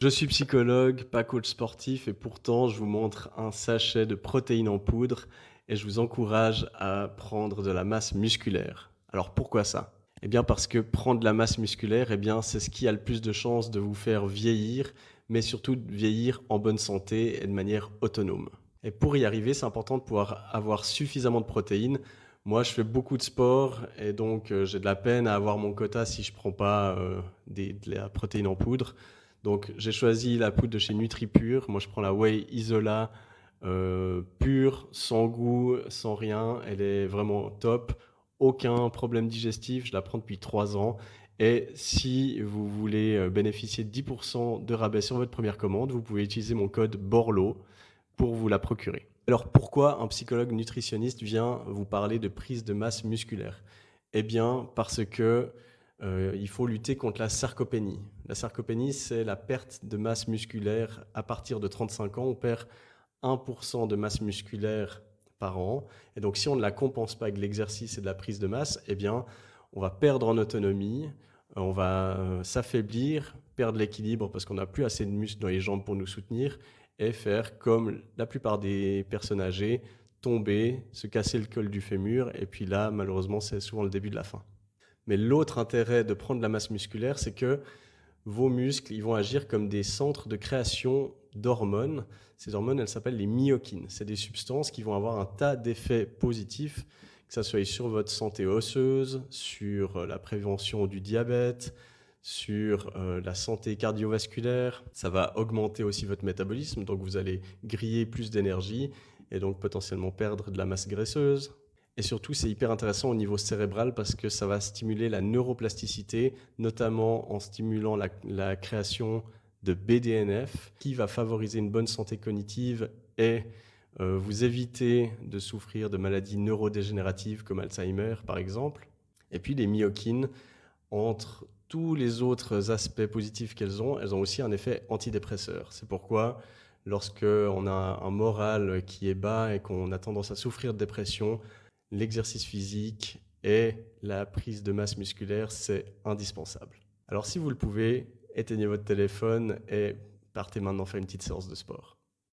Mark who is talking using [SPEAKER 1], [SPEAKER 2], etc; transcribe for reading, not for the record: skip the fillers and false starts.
[SPEAKER 1] Je suis psychologue, pas coach sportif et pourtant je vous montre un sachet de protéines en poudre et je vous encourage à prendre de la masse musculaire. Alors pourquoi ça? Eh bien parce que prendre de la masse musculaire, eh bien c'est ce qui a le plus de chances de vous faire vieillir, mais surtout de vieillir en bonne santé et de manière autonome. Et pour y arriver, c'est important de pouvoir avoir suffisamment de protéines. Moi, je fais beaucoup de sport et donc j'ai de la peine à avoir mon quota si je prends pas de la protéine en poudre. Donc j'ai choisi la poudre de chez NutriPure. Moi, je prends la Whey Isola pure, sans goût, sans rien. Elle est vraiment top. Aucun problème digestif. Je la prends depuis 3 ans. Et si vous voulez bénéficier de 10% de rabais sur votre première commande, vous pouvez utiliser mon code BORLO pour vous la procurer. Alors pourquoi un psychologue nutritionniste vient vous parler de prise de masse musculaire? Eh bien parce que il faut lutter contre la sarcopénie. La sarcopénie, c'est la perte de masse musculaire à partir de 35 ans. On perd 1% de masse musculaire par an. Et donc si on ne la compense pas avec de l'exercice et de la prise de masse, eh bien on va perdre en autonomie, on va s'affaiblir, perdre l'équilibre parce qu'on n'a plus assez de muscles dans les jambes pour nous soutenir et faire comme la plupart des personnes âgées, tomber, se casser le col du fémur et puis là, malheureusement, c'est souvent le début de la fin. Mais l'autre intérêt de prendre de la masse musculaire, c'est que vos muscles, ils vont agir comme des centres de création d'hormones. Ces hormones, elles s'appellent les myokines. C'est des substances qui vont avoir un tas d'effets positifs, que ça soit sur votre santé osseuse, sur la prévention du diabète, sur la santé cardiovasculaire. Ça va augmenter aussi votre métabolisme, donc vous allez griller plus d'énergie et donc potentiellement perdre de la masse graisseuse. Et surtout, c'est hyper intéressant au niveau cérébral parce que ça va stimuler la neuroplasticité, notamment en stimulant la création de BDNF, qui va favoriser une bonne santé cognitive et vous éviter de souffrir de maladies neurodégénératives comme Alzheimer, par exemple. Et puis les myokines, entre tous les autres aspects positifs elles ont aussi un effet antidépresseur. C'est pourquoi lorsque on a un moral qui est bas et qu'on a tendance à souffrir de dépression, l'exercice physique et la prise de masse musculaire, c'est indispensable. Alors si vous le pouvez, éteignez votre téléphone et partez maintenant faire une petite séance de sport.